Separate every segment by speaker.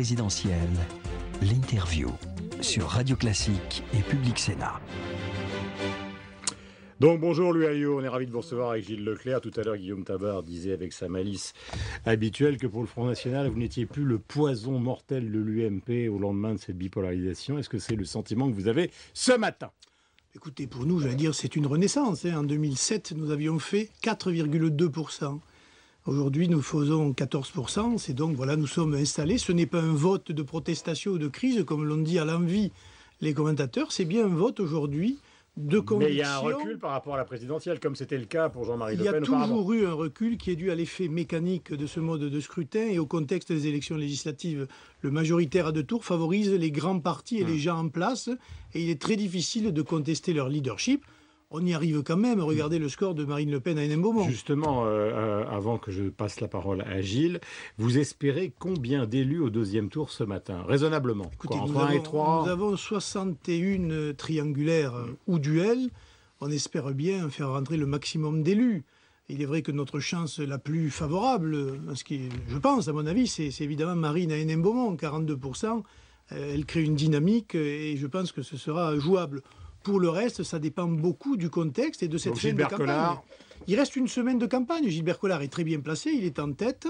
Speaker 1: présidentielle, l'interview sur Radio Classique et Public Sénat.
Speaker 2: Donc bonjour Louis Alliot, on est ravi de vous recevoir avec Gilles Leclerc. Tout à l'heure, Guillaume Tabar disait avec sa malice habituelle que pour le Front National, vous n'étiez plus le poison mortel de l'UMP au lendemain de cette bipolarisation. Est-ce que c'est le sentiment que vous avez ce matin ?
Speaker 3: Écoutez, pour nous, j'allais dire, c'est une renaissance. En 2007, nous avions fait 4,2%. Aujourd'hui, nous faisons 14%. C'est donc, voilà, nous sommes installés. Ce n'est pas un vote de protestation ou de crise, comme l'ont dit à l'envi les commentateurs. C'est bien un vote aujourd'hui de conviction.
Speaker 2: Mais il y a un recul par rapport à la présidentielle, comme c'était le cas pour Jean-Marie Le Pen auparavant.
Speaker 3: Il y a toujours eu un recul qui est dû à l'effet mécanique de ce mode de scrutin et au contexte des élections législatives. Le majoritaire à deux tours favorise les grands partis et les gens en place, et il est très difficile de contester leur leadership. On y arrive quand même. Regardez le score de Marine Le Pen à Hénin-Beaumont.
Speaker 2: Justement, avant que je passe la parole à Gilles, vous espérez combien d'élus au deuxième tour ce matin, raisonnablement?
Speaker 3: Écoutez, nous avons 61 triangulaires ou duels. On espère bien faire rentrer le maximum d'élus. Il est vrai que notre chance la plus favorable, je pense, à mon avis, c'est évidemment Marine à Hénin-Beaumont, 42%. Elle crée une dynamique et je pense que ce sera jouable. Pour le reste, ça dépend beaucoup du contexte et de cette fin de campagne. Il reste une semaine de campagne. Gilbert Collard est très bien placé, il est en tête.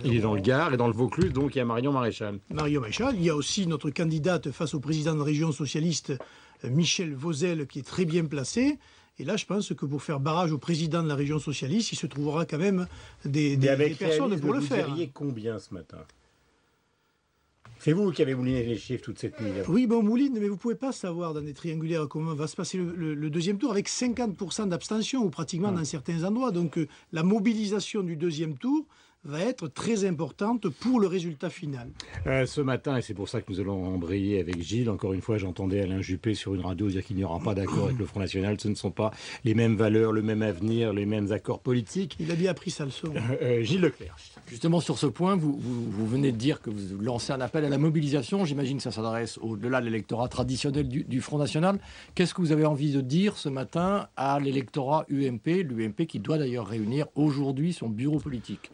Speaker 2: Il est dans le Gard et dans le Vaucluse, donc il y a Marion Maréchal.
Speaker 3: Marion Maréchal. Il y a aussi notre candidate face au président de la région socialiste, Michel Vauzel, qui est très bien placé. Et là, je pense que pour faire barrage au président de la région socialiste, il se trouvera quand même des personnes pour le faire.
Speaker 2: Vous diriez combien ce matin ? C'est vous qui avez mouliné les chiffres toute cette nuit.
Speaker 3: Oui, bon, mouline, mais vous ne pouvez pas savoir dans des triangulaires comment va se passer le deuxième tour avec 50% d'abstention, ou pratiquement dans certains endroits. Donc la mobilisation du deuxième tour va être très importante pour le résultat final.
Speaker 2: Ce matin, et c'est pour ça que nous allons embrayer avec Gilles, encore une fois, j'entendais Alain Juppé sur une radio dire qu'il n'y aura pas d'accord avec le Front National. Ce ne sont pas les mêmes valeurs, le même avenir, les mêmes accords politiques.
Speaker 3: Il a bien appris sa leçon.
Speaker 2: Gilles Leclerc.
Speaker 4: Justement, sur ce point, vous venez de dire que vous lancez un appel à la mobilisation. J'imagine que ça s'adresse au-delà de l'électorat traditionnel du Front National. Qu'est-ce que vous avez envie de dire ce matin à l'électorat UMP, l'UMP qui doit d'ailleurs réunir aujourd'hui son bureau politique?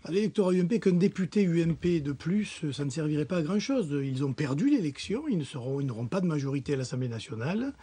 Speaker 3: À l'électorat UMP, qu'un député UMP de plus, ça ne servirait pas à grand-chose. Ils ont perdu l'élection, ils n'auront pas de majorité à l'Assemblée nationale.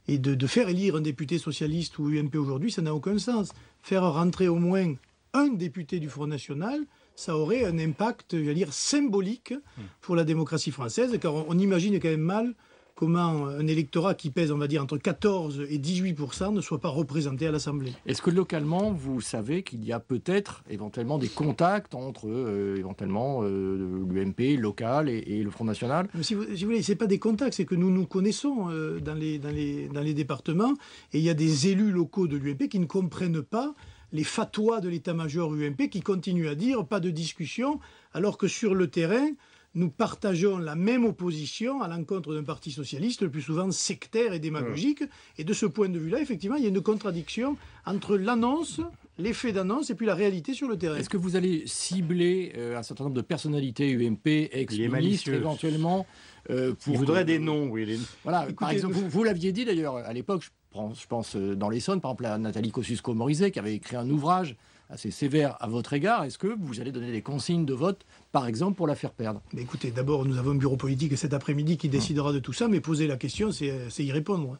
Speaker 3: Et de faire élire un député socialiste ou UMP aujourd'hui, ça n'a aucun sens. Faire rentrer au moins un député du Front National, ça aurait un impact, j'allais dire, symbolique pour la démocratie française, car on imagine quand même mal comment un électorat qui pèse, on va dire, entre 14 et 18% ne soit pas représenté à l'Assemblée.
Speaker 4: Est-ce que localement, vous savez qu'il y a peut-être éventuellement des contacts entre l'UMP local et le Front National?
Speaker 3: Si vous voulez, ce n'est pas des contacts, c'est que nous nous connaissons dans les départements, et il y a des élus locaux de l'UMP qui ne comprennent pas les fatwas de l'état-major UMP qui continuent à dire pas de discussion, alors que sur le terrain, nous partageons la même opposition à l'encontre d'un parti socialiste, le plus souvent sectaire et démagogique. Et de ce point de vue-là, effectivement, il y a une contradiction entre l'annonce, l'effet d'annonce, et puis la réalité sur le terrain.
Speaker 4: Est-ce que vous allez cibler un certain nombre de personnalités UMP, ex-ministres, éventuellement
Speaker 2: Il voudrait des noms, oui.
Speaker 4: Voilà, écoutez, par exemple, vous l'aviez dit d'ailleurs à l'époque, je pense dans l'Essonne, par exemple à Nathalie Kosciusko-Morizet, qui avait écrit un ouvrage assez sévère à votre égard. Est-ce que vous allez donner des consignes de vote, par exemple, pour la faire perdre?
Speaker 3: Mais écoutez, d'abord, nous avons un bureau politique cet après-midi qui décidera de tout ça, mais poser la question, c'est y répondre.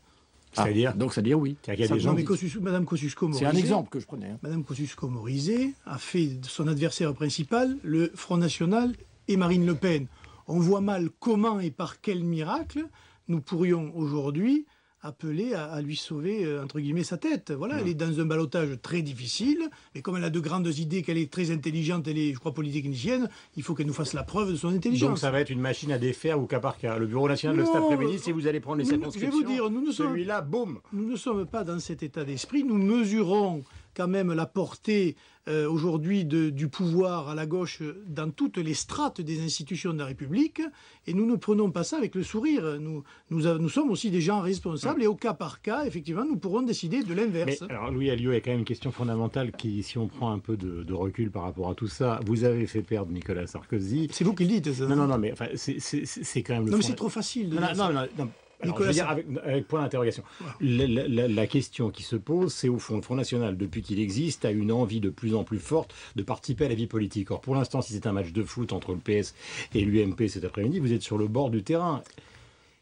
Speaker 2: C'est-à-dire
Speaker 4: donc, c'est-à-dire oui.
Speaker 3: Madame Kosciusko-Morizet,
Speaker 4: c'est un exemple que je prenais.
Speaker 3: Madame Kosciusko-Morizet a fait de son adversaire principal le Front National et Marine Le Pen. On voit mal comment et par quel miracle nous pourrions aujourd'hui appeler à lui sauver, entre guillemets, sa tête. Voilà, elle est dans un ballottage très difficile, mais comme elle a de grandes idées, qu'elle est très intelligente, elle est, je crois, polytechnicienne, il faut qu'elle nous fasse la preuve de son intelligence.
Speaker 2: Donc ça va être une machine à défaire ou cas par cas. Le Bureau national de cet après-midi, si vous allez prendre les circonscriptions,
Speaker 3: je vais vous dire,
Speaker 2: celui-là, boum.
Speaker 3: Nous ne sommes pas dans cet état d'esprit, nous mesurons quand même la portée aujourd'hui du pouvoir à la gauche dans toutes les strates des institutions de la République, et nous ne prenons pas ça avec le sourire. Nous sommes aussi des gens responsables, et au cas par cas, effectivement, nous pourrons décider de l'inverse.
Speaker 2: Mais alors, Louis Alliot, il y a quand même une question fondamentale qui, si on prend un peu de recul par rapport à tout ça, vous avez fait perdre Nicolas Sarkozy.
Speaker 3: C'est vous qui le dites, ça.
Speaker 2: Non, mais enfin, c'est quand même le
Speaker 3: Non, mais c'est trop facile.
Speaker 2: Non, Alors, je veux dire, avec point d'interrogation. La question qui se pose, c'est au fond, le Front National, depuis qu'il existe, a une envie de plus en plus forte de participer à la vie politique. Or, pour l'instant, si c'est un match de foot entre le PS et l'UMP cet après-midi, vous êtes sur le bord du terrain.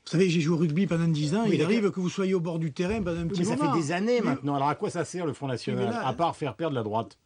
Speaker 3: Vous savez, j'ai joué au rugby pendant 10 ans. Il arrive que vous soyez au bord du terrain pendant un petit moment.
Speaker 2: Mais ça fait des années maintenant. Alors, à quoi ça sert le Front National, à part faire perdre la droite?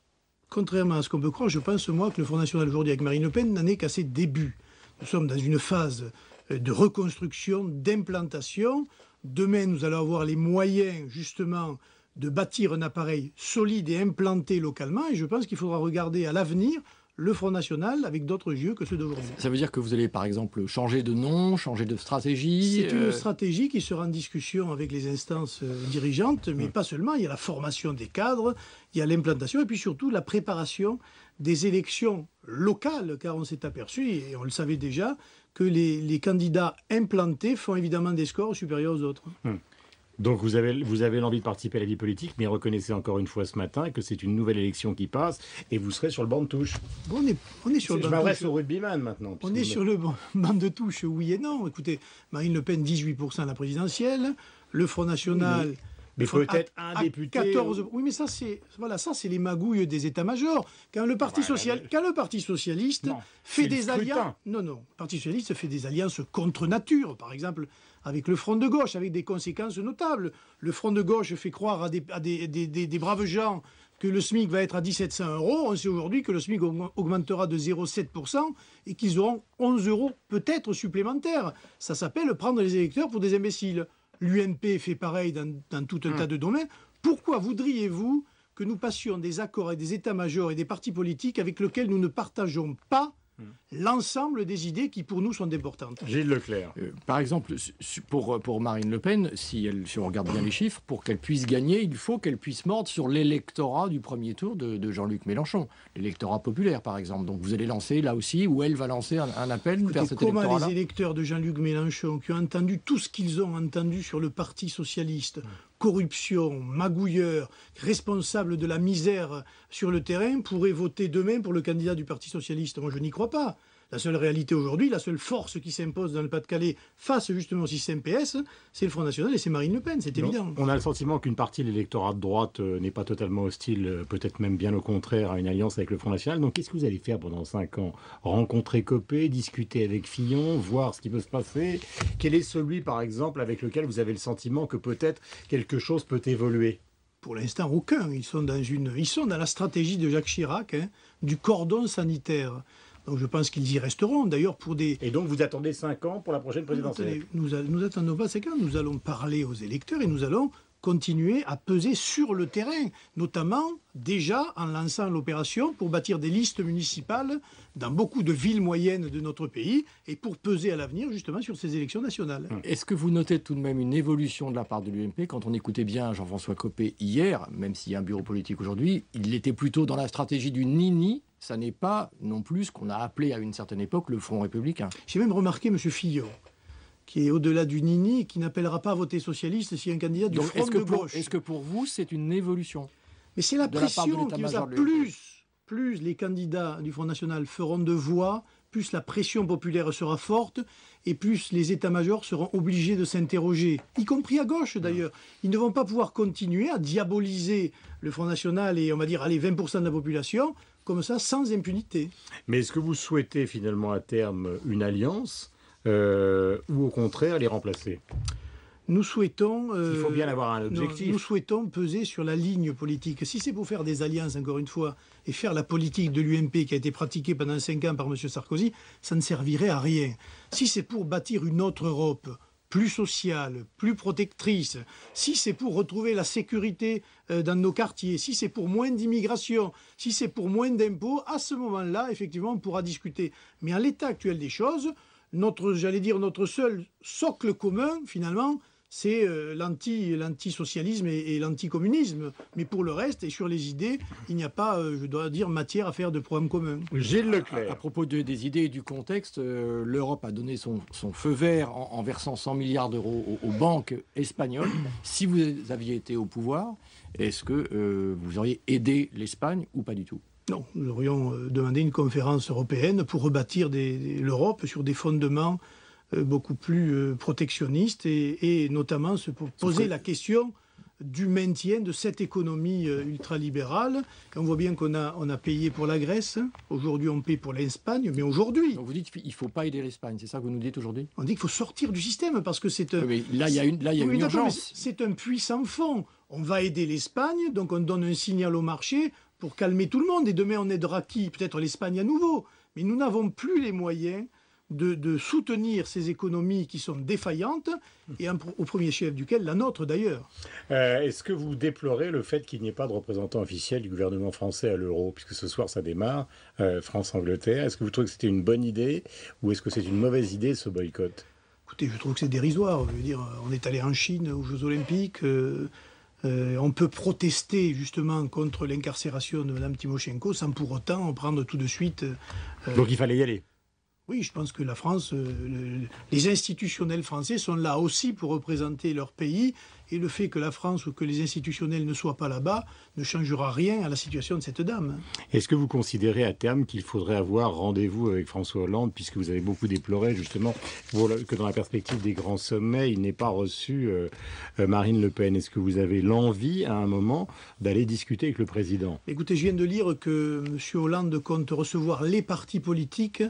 Speaker 3: Contrairement à ce qu'on peut croire, je pense, moi, que le Front National aujourd'hui avec Marine Le Pen n'en est qu'à ses débuts. Nous sommes dans une phase de reconstruction, d'implantation. Demain, nous allons avoir les moyens, justement, de bâtir un appareil solide et implanté localement. Et je pense qu'il faudra regarder à l'avenir le Front National avec d'autres yeux que ceux d'aujourd'hui.
Speaker 4: Ça veut dire que vous allez, par exemple, changer de nom, changer de stratégie?
Speaker 3: C'est une stratégie qui sera en discussion avec les instances dirigeantes, mais pas seulement. Il y a la formation des cadres, il y a l'implantation, et puis surtout la préparation des élections locales, car on s'est aperçu, et on le savait déjà, que les candidats implantés font évidemment des scores supérieurs aux autres.
Speaker 2: Donc vous avez l'envie de participer à la vie politique, mais reconnaissez encore une fois ce matin que c'est une nouvelle élection qui passe et vous serez sur le banc de touche.
Speaker 3: Bon, on est sur le banc de touche.
Speaker 2: Je m'adresse au rugbyman maintenant.
Speaker 3: On est sur le banc de touche, oui et non. Écoutez, Marine Le Pen, 18% à la présidentielle. Le Front National...
Speaker 2: Oui. Mais peut-être un député.
Speaker 3: 14... Oui, mais ça, c'est les magouilles des états-majors. Quand le Parti socialiste fait des alliances. Non, le Parti socialiste fait des alliances contre nature, par exemple, avec le Front de gauche, avec des conséquences notables. Le Front de gauche fait croire à des braves gens que le SMIC va être à 1 700 €. On sait aujourd'hui que le SMIC augmentera de 0,7% et qu'ils auront 11 € peut-être supplémentaires. Ça s'appelle prendre les électeurs pour des imbéciles. L'UMP fait pareil dans tout un tas de domaines. Pourquoi voudriez-vous que nous passions des accords avec des états-majors et des partis politiques avec lesquels nous ne partageons pas l'ensemble des idées qui, pour nous, sont importantes?
Speaker 2: Gilles Leclerc.
Speaker 4: Par exemple, pour Marine Le Pen, si on regarde bien les chiffres, pour qu'elle puisse gagner, il faut qu'elle puisse mordre sur l'électorat du premier tour de Jean-Luc Mélenchon, l'électorat populaire, par exemple. Donc vous allez lancer, là aussi, ou elle va lancer un appel vers cet électorat-là.
Speaker 3: Comment les électeurs de Jean-Luc Mélenchon, qui ont entendu tout ce qu'ils ont entendu sur le Parti socialiste, corruption, magouilleur, responsable de la misère sur le terrain, pourraient voter demain pour le candidat du Parti socialiste? Moi, je n'y crois pas. La seule réalité aujourd'hui, la seule force qui s'impose dans le Pas-de-Calais face justement au système PS, c'est le Front National et c'est Marine Le Pen, c'est évident.
Speaker 2: On a le sentiment qu'une partie de l'électorat de droite n'est pas totalement hostile, peut-être même bien au contraire, à une alliance avec le Front National. Donc qu'est-ce que vous allez faire pendant 5 ans? Rencontrer Copé, discuter avec Fillon, voir ce qui peut se passer? Quel est celui, par exemple, avec lequel vous avez le sentiment que peut-être quelque chose peut évoluer?
Speaker 3: Pour l'instant, aucun. Ils sont dans la stratégie de Jacques Chirac, du cordon sanitaire. Donc je pense qu'ils y resteront, d'ailleurs pour des...
Speaker 2: Et donc vous attendez 5 ans pour la prochaine présidentielle?
Speaker 3: Nous attendons pas 5 ans, nous allons parler aux électeurs et nous allons continuer à peser sur le terrain, notamment déjà en lançant l'opération pour bâtir des listes municipales dans beaucoup de villes moyennes de notre pays et pour peser à l'avenir justement sur ces élections nationales.
Speaker 4: Est-ce que vous notez tout de même une évolution de la part de l'UMP? Quand on écoutait bien Jean-François Copé hier, même s'il y a un bureau politique aujourd'hui, il était plutôt dans la stratégie du ni-ni. Ça n'est pas non plus ce qu'on a appelé à une certaine époque le Front républicain.
Speaker 3: J'ai même remarqué M. Fillon, qui est au-delà du nini et qui n'appellera pas à voter socialiste si un candidat du Front de gauche.
Speaker 4: Est-ce que pour vous, c'est une évolution?
Speaker 3: Mais c'est la pression qui nous a plus les candidats du Front National feront de voix, plus la pression populaire sera forte et plus les états-majors seront obligés de s'interroger, y compris à gauche d'ailleurs. Ils ne vont pas pouvoir continuer à diaboliser le Front National et on va dire allez 20% de la population comme ça sans impunité.
Speaker 2: Mais est-ce que vous souhaitez finalement à terme une alliance ou au contraire les remplacer?
Speaker 3: Nous souhaitons...
Speaker 2: il faut bien avoir un objectif.
Speaker 3: Nous souhaitons peser sur la ligne politique. Si c'est pour faire des alliances, encore une fois, et faire la politique de l'UMP qui a été pratiquée pendant 5 ans par M. Sarkozy, ça ne servirait à rien. Si c'est pour bâtir une autre Europe plus sociale, plus protectrice, si c'est pour retrouver la sécurité dans nos quartiers, si c'est pour moins d'immigration, si c'est pour moins d'impôts, à ce moment-là, effectivement, on pourra discuter. Mais en l'état actuel des choses, notre seul socle commun, finalement, c'est l'antisocialisme et l'anticommunisme. Mais pour le reste, et sur les idées, il n'y a pas, je dois dire, matière à faire de programme commun.
Speaker 2: Gilles Leclerc.
Speaker 4: À propos des idées et du contexte, l'Europe a donné son feu vert en versant 100 milliards d'euros aux banques espagnoles. Si vous aviez été au pouvoir, est-ce que vous auriez aidé l'Espagne ou pas du tout?
Speaker 3: Non, nous aurions demandé une conférence européenne pour rebâtir l'Europe sur des fondements beaucoup plus protectionniste et notamment se poser la question du maintien de cette économie ultralibérale. Et on voit bien qu'on a payé pour la Grèce, aujourd'hui on paye pour l'Espagne, mais aujourd'hui...
Speaker 4: Donc vous dites qu'il ne faut pas aider l'Espagne, c'est ça que vous nous dites aujourd'hui?
Speaker 3: On dit qu'il faut sortir du système parce que c'est...
Speaker 4: Mais là, il y a une urgence.
Speaker 3: C'est un puits sans fond. On va aider l'Espagne, donc on donne un signal au marché pour calmer tout le monde. Et demain, on aidera qui? Peut-être l'Espagne à nouveau. Mais nous n'avons plus les moyens de soutenir ces économies qui sont défaillantes, et au premier chef duquel la nôtre d'ailleurs.
Speaker 2: Est-ce que vous déplorez le fait qu'il n'y ait pas de représentant officiel du gouvernement français à l'euro, puisque ce soir ça démarre, France-Angleterre? Est-ce que vous trouvez que c'était une bonne idée ou est-ce que c'est une mauvaise idée ce boycott?
Speaker 3: Écoutez, je trouve que c'est dérisoire. Je veux dire, on est allé en Chine aux Jeux Olympiques. On peut protester justement contre l'incarcération de Mme Tymoshenko sans pour autant prendre tout de suite...
Speaker 2: Donc il fallait y aller.
Speaker 3: Oui, je pense que la France, les institutionnels français sont là aussi pour représenter leur pays, et le fait que la France ou que les institutionnels ne soient pas là-bas ne changera rien à la situation de cette dame.
Speaker 2: Est-ce que vous considérez à terme qu'il faudrait avoir rendez-vous avec François Hollande, puisque vous avez beaucoup déploré justement que dans la perspective des grands sommets, il n'ait pas reçu Marine Le Pen? Est-ce que vous avez l'envie à un moment d'aller discuter avec le président?
Speaker 3: Écoutez, je viens de lire que M. Hollande compte recevoir les partis politiques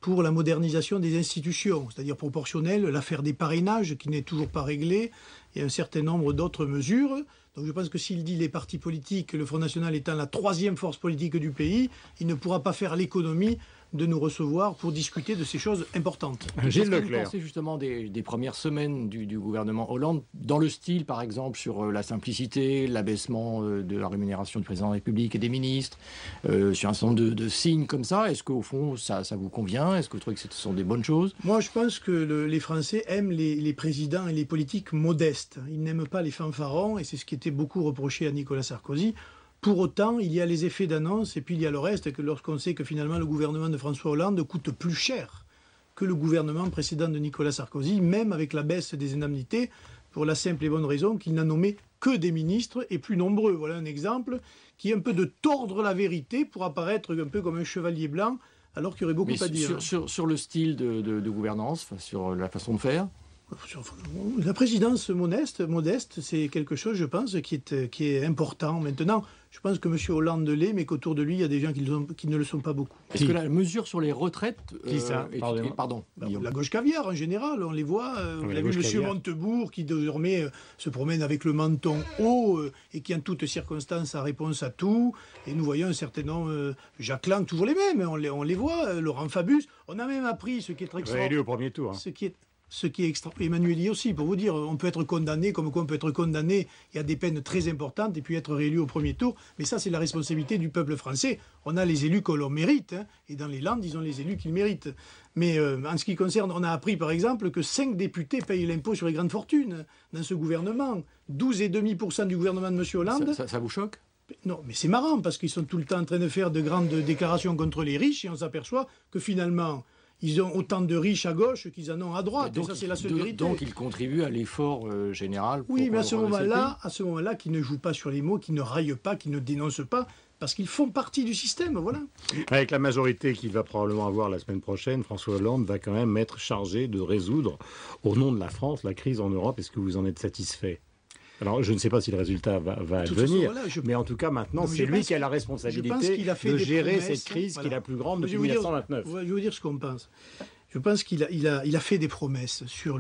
Speaker 3: pour la modernisation des institutions, c'est-à-dire proportionnelle, l'affaire des parrainages qui n'est toujours pas réglée, et un certain nombre d'autres mesures. Donc je pense que s'il dit les partis politiques, le Front National étant la troisième force politique du pays, il ne pourra pas faire l'économie de nous recevoir pour discuter de ces choses importantes.
Speaker 2: Gilles Leclerc.
Speaker 4: Vous pensez justement des premières semaines du gouvernement Hollande, dans le style par exemple sur la simplicité, l'abaissement de la rémunération du président de la République et des ministres, sur un certain nombre de signes comme ça, est-ce qu'au fond ça vous convient? Est-ce que vous trouvez que ce sont des bonnes choses?
Speaker 3: Moi je pense que les Français aiment les présidents et les politiques modestes. Ils n'aiment pas les fanfarons, et c'est ce qui était beaucoup reproché à Nicolas Sarkozy. Pour autant, il y a les effets d'annonce et puis il y a le reste, que lorsqu'on sait que finalement le gouvernement de François Hollande coûte plus cher que le gouvernement précédent de Nicolas Sarkozy, même avec la baisse des indemnités, pour la simple et bonne raison qu'il n'a nommé que des ministres et plus nombreux. Voilà un exemple qui est un peu de tordre la vérité pour apparaître un peu comme un chevalier blanc, alors qu'il y aurait beaucoup à dire.
Speaker 4: Sur le style de gouvernance, sur la façon de faire?
Speaker 3: La présidence modeste, c'est quelque chose, je pense, qui est important. Maintenant, je pense que M. Hollande l'est, mais qu'autour de lui, il y a des gens qui ne le sont pas beaucoup.
Speaker 4: Est-ce que la mesure sur les retraites...
Speaker 2: Qui ça?
Speaker 4: Pardon.
Speaker 3: La gauche caviar, en général, on les voit. Vous avez vu M. Montebourg, qui désormais se promène avec le menton haut et qui, en toutes circonstances, a réponse à tout. Et nous voyons un certain nombre... Jacques Lang, toujours les mêmes, on les voit. Laurent Fabius. On a même appris ce qui est très extraordinaire.
Speaker 2: Élu au premier tour.
Speaker 3: Ce qui est extra... Emmanuel aussi, pour vous dire, on peut être condamné, comme quoi on peut être condamné, il y a des peines très importantes, et puis être réélu au premier tour. Mais ça, c'est la responsabilité du peuple français. On a les élus que l'on mérite, et dans les Landes, ils ont les élus qu'ils méritent. Mais en ce qui concerne, on a appris par exemple que 5 députés payent l'impôt sur les grandes fortunes dans ce gouvernement. 12,5% du gouvernement de M. Hollande.
Speaker 4: Ça vous choque?
Speaker 3: Non, mais c'est marrant, parce qu'ils sont tout le temps en train de faire de grandes déclarations contre les riches, et on s'aperçoit que finalement... Ils ont autant de riches à gauche qu'ils en ont à droite. Donc, et ça, c'est la seule vérité.
Speaker 4: Donc, ils contribuent à l'effort général.
Speaker 3: Oui, mais à ce moment-là, qu'ils ne jouent pas sur les mots, qu'ils ne raillent pas, qu'ils ne dénoncent pas, parce qu'ils font partie du système, voilà.
Speaker 2: Avec la majorité qu'il va probablement avoir la semaine prochaine, François Hollande va quand même être chargé de résoudre, au nom de la France, la crise en Europe. Est-ce que vous en êtes satisfait? Alors, je ne sais pas si le résultat va advenir, mais en tout cas, maintenant, c'est lui qui a la responsabilité de gérer cette crise qui est la plus grande depuis 1929.
Speaker 3: Je vais vous dire ce qu'on pense. Je pense qu'il a fait des promesses sur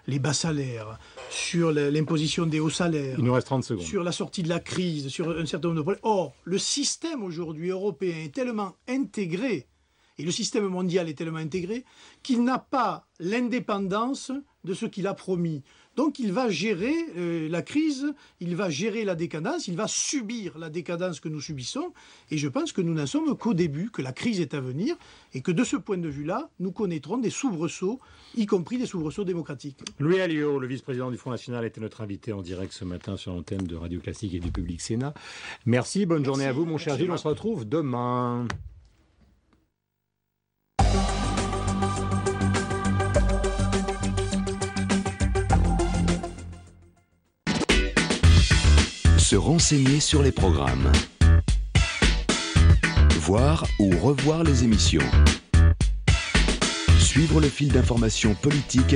Speaker 3: les bas salaires, sur l'imposition des hauts salaires.
Speaker 2: Il nous reste 30 secondes.
Speaker 3: Sur la sortie de la crise, sur un certain nombre de problèmes. Or, le système aujourd'hui européen est tellement intégré, et le système mondial est tellement intégré, qu'il n'a pas l'indépendance de ce qu'il a promis. Donc il va gérer la crise, il va gérer la décadence, il va subir la décadence que nous subissons. Et je pense que nous n'en sommes qu'au début, que la crise est à venir, et que de ce point de vue-là, nous connaîtrons des soubresauts, y compris des soubresauts démocratiques.
Speaker 2: Louis Alliot, le vice-président du Front National, était notre invité en direct ce matin sur l'antenne de Radio Classique et du Public Sénat. Merci, bonne journée à vous, mon cher Gilles. On se retrouve demain.
Speaker 1: Se renseigner sur les programmes. Voir ou revoir les émissions.
Speaker 5: Suivre le fil d'information politique